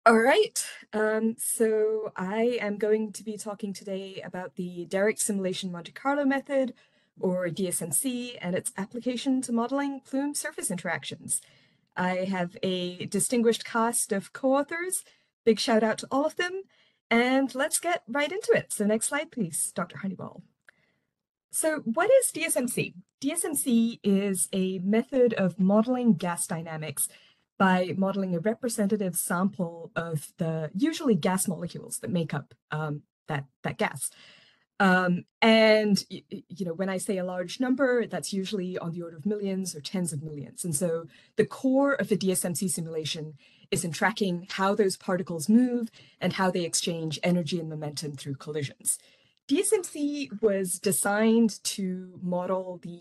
All right, so I am going to be talking today about the direct simulation Monte Carlo method, or DSMC, and its application to modeling plume surface interactions. I have a distinguished cast of co-authors. Big shout out to all of them, and let's get right into it. So next slide, please, Dr. Honeyball. So what is DSMC? DSMC is a method of modeling gas dynamics by modeling a representative sample of the usually gas molecules that make up that gas. And when I say a large number, that's usually on the order of millions or tens of millions. And so the core of the DSMC simulation is in tracking how those particles move and how they exchange energy and momentum through collisions. DSMC was designed to model the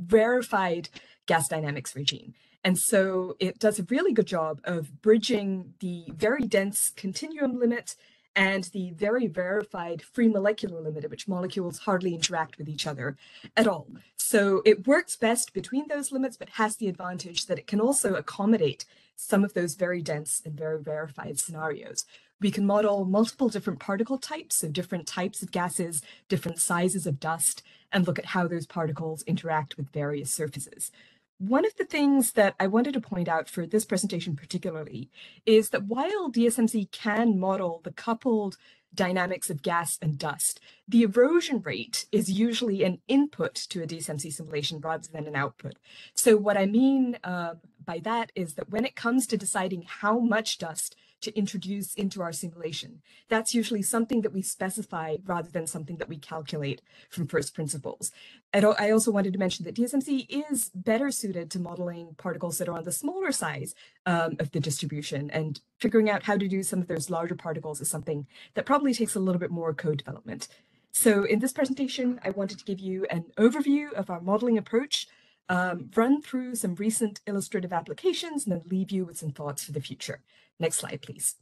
rarefied gas dynamics regime. And so it does a really good job of bridging the very dense continuum limit and the very rarefied free molecular limit at which molecules hardly interact with each other at all. So it works best between those limits, but has the advantage that it can also accommodate some of those very dense and very rarefied scenarios. We can model multiple different particle types, so different types of gases, different sizes of dust, and look at how those particles interact with various surfaces. One of the things that I wanted to point out for this presentation particularly is that while DSMC can model the coupled dynamics of gas and dust, the erosion rate is usually an input to a DSMC simulation rather than an output. So what I mean by that is that when it comes to deciding how much dust to introduce into our simulation, that's usually something that we specify rather than something that we calculate from first principles. I also wanted to mention that DSMC is better suited to modeling particles that are on the smaller size of the distribution, and figuring out how to do some of those larger particles is something that probably takes a little bit more code development. So in this presentation, I wanted to give you an overview of our modeling approach, run through some recent illustrative applications, and then leave you with some thoughts for the future. Next slide, please.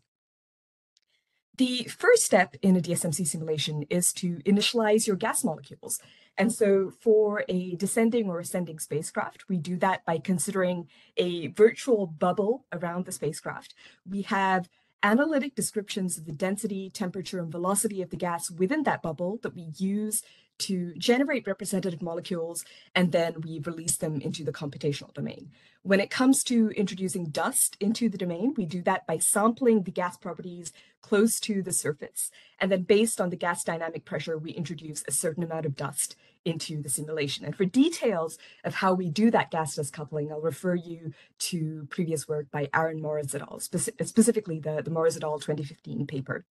The first step in a DSMC simulation is to initialize your gas molecules. And so for a descending or ascending spacecraft, we do that by considering a virtual bubble around the spacecraft. We have analytic descriptions of the density, temperature, and velocity of the gas within that bubble that we use to generate representative molecules, and then we release them into the computational domain. When it comes to introducing dust into the domain, we do that by sampling the gas properties close to the surface. And then based on the gas dynamic pressure, we introduce a certain amount of dust into the simulation. And for details of how we do that gas-dust coupling, I'll refer you to previous work by Aaron Morris et al., specifically the Morris et al. 2015 paper.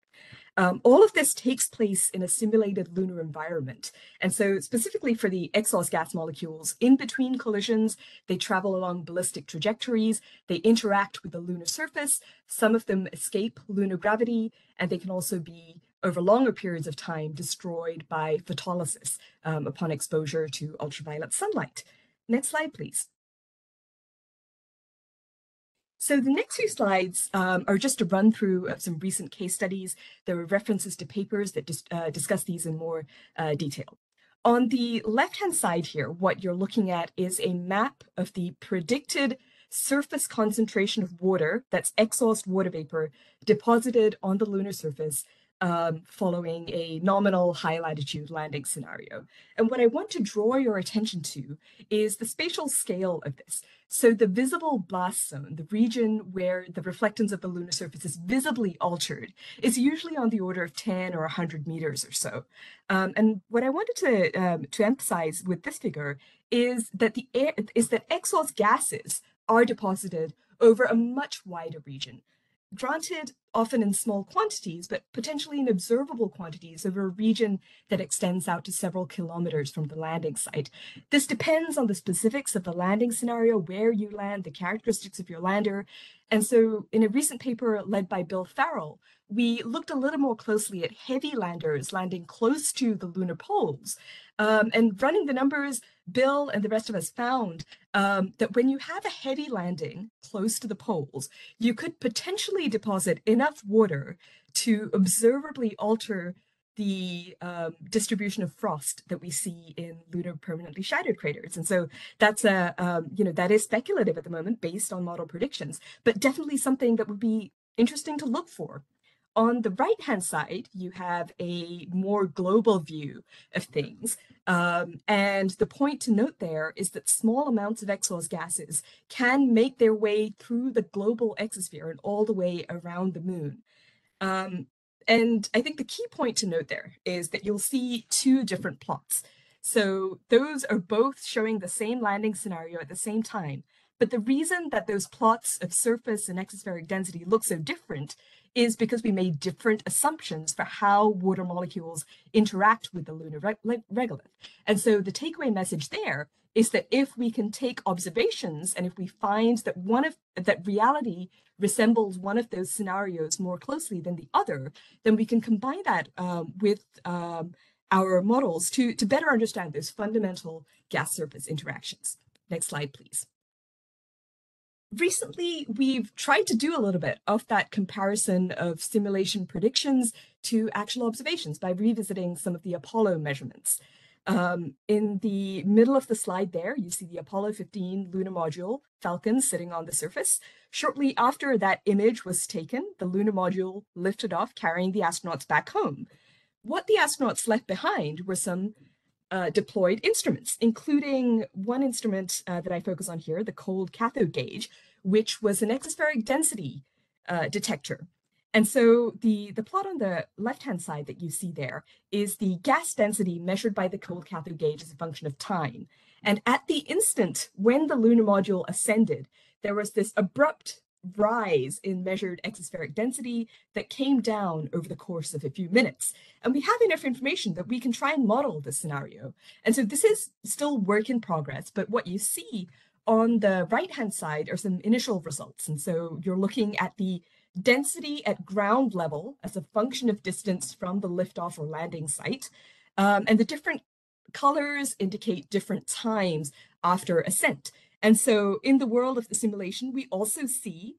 All of this takes place in a simulated lunar environment. And so specifically for the exhaust gas molecules, in between collisions, they travel along ballistic trajectories, they interact with the lunar surface, some of them escape lunar gravity, and they can also be, over longer periods of time, destroyed by photolysis upon exposure to ultraviolet sunlight. Next slide, please. So the next few slides are just a run through of some recent case studies. There are references to papers that discuss these in more detail. On the left-hand side here, what you're looking at is a map of the predicted surface concentration of water, that's exhaust water vapor, deposited on the lunar surface following a nominal high latitude landing scenario. And what I want to draw your attention to is the spatial scale of this. So the visible blast zone, the region where the reflectance of the lunar surface is visibly altered, is usually on the order of 10 or 100 meters or so. And what I wanted to emphasize with this figure is that exhaust gases are deposited over a much wider region. Granted, often in small quantities, but potentially in observable quantities over a region that extends out to several kilometers from the landing site. This depends on the specifics of the landing scenario, where you land, the characteristics of your lander. And so in a recent paper led by Bill Farrell, we looked a little more closely at heavy landers landing close to the lunar poles. And running the numbers, Bill and the rest of us found that when you have a heavy landing close to the poles, you could potentially deposit enough water to observably alter the distribution of frost that we see in lunar permanently shadowed craters. And so that's that is speculative at the moment based on model predictions, but definitely something that would be interesting to look for. On the right-hand side, you have a more global view of things. And the point to note there is that small amounts of exhaust gases can make their way through the global exosphere and all the way around the moon. And I think the key point to note there is that you'll see two different plots. So those are both showing the same landing scenario at the same time. But the reason that those plots of surface and exospheric density look so different is because we made different assumptions for how water molecules interact with the lunar regolith. And so the takeaway message there is that if we can take observations and if we find that reality resembles one of those scenarios more closely than the other, then we can combine that with our models to better understand those fundamental gas surface interactions. Next slide, please. Recently, we've tried to do a little bit of that comparison of simulation predictions to actual observations by revisiting some of the Apollo measurements. In the middle of the slide there, you see the Apollo 15 lunar module, Falcon, sitting on the surface. Shortly after that image was taken, the lunar module lifted off, carrying the astronauts back home. What the astronauts left behind were some deployed instruments, including one instrument that I focus on here, the cold cathode gauge, which was an exospheric density detector. And so the plot on the left-hand side that you see there is the gas density measured by the cold cathode gauge as a function of time. And at the instant when the lunar module ascended, there was this abrupt rise in measured exospheric density that came down over the course of a few minutes. And we have enough information that we can try and model this scenario. And so this is still work in progress, but what you see on the right-hand side are some initial results. And so you're looking at the density at ground level as a function of distance from the liftoff or landing site. And the different colors indicate different times after ascent. And so in the world of the simulation, we also see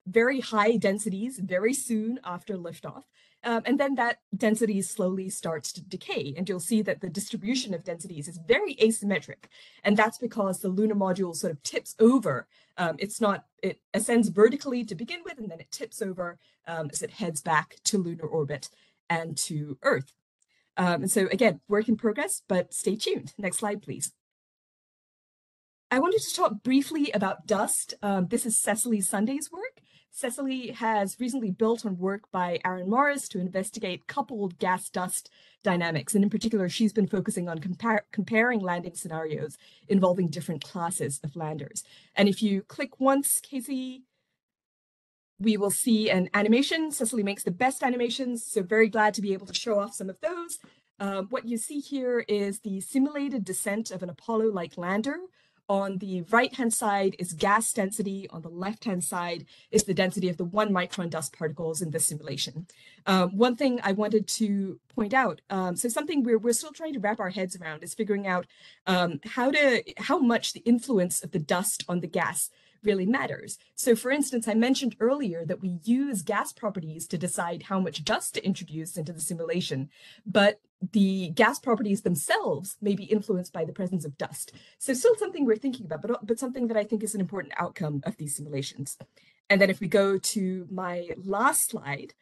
very high densities very soon after liftoff. And then that density slowly starts to decay. And you'll see that the distribution of densities is very asymmetric. And that's because the lunar module sort of tips over. It ascends vertically to begin with, and then it tips over as it heads back to lunar orbit and to Earth. And so again, work in progress, but stay tuned. Next slide, please. I wanted to talk briefly about dust. This is Cecily Sunday's work. Cecily has recently built on work by Aaron Morris to investigate coupled gas-dust dynamics. And in particular, she's been focusing on comparing landing scenarios involving different classes of landers. And if you click once, Casey, we will see an animation. Cecily makes the best animations, so very glad to be able to show off some of those. What you see here is the simulated descent of an Apollo-like lander. On the right-hand side is gas density. On the left-hand side is the density of the 1 micron dust particles in this simulation. One thing I wanted to point out, so something we're still trying to wrap our heads around is figuring out how much the influence of the dust on the gas really matters. So for instance, I mentioned earlier that we use gas properties to decide how much dust to introduce into the simulation, but the gas properties themselves may be influenced by the presence of dust. So still something we're thinking about, but something that I think is an important outcome of these simulations. And then if we go to my last slide,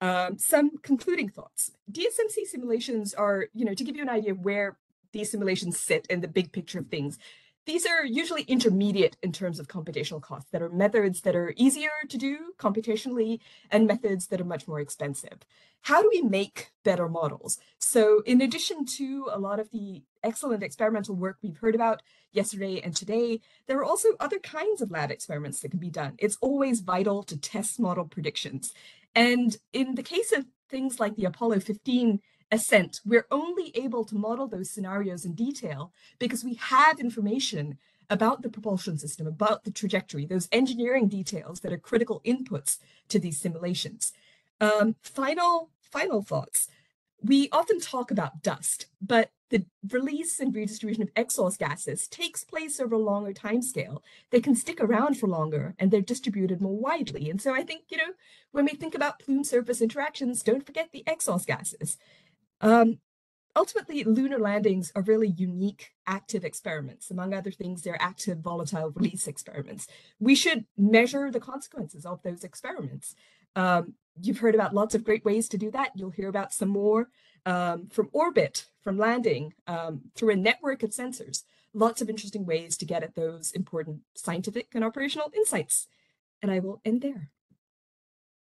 some concluding thoughts. DSMC simulations are, to give you an idea of where these simulations sit in the big picture of things, these are usually intermediate in terms of computational costs, that are methods that are easier to do computationally and methods that are much more expensive. How do we make better models? So in addition to a lot of the excellent experimental work we've heard about yesterday and today, there are also other kinds of lab experiments that can be done. It's always vital to test model predictions. And in the case of things like the Apollo 15 ascent, we're only able to model those scenarios in detail because we have information about the propulsion system, about the trajectory, those engineering details that are critical inputs to these simulations. Final thoughts. We often talk about dust, but the release and redistribution of exhaust gases takes place over a longer timescale. They can stick around for longer and they're distributed more widely. And so I think, when we think about plume surface interactions, don't forget the exhaust gases. ultimately, lunar landings are really unique active experiments. Among other things, they're active volatile release experiments. We should measure the consequences of those experiments. You've heard about lots of great ways to do that. You'll hear about some more from orbit, from landing, through a network of sensors. Lots of interesting ways to get at those important scientific and operational insights. And I will end there.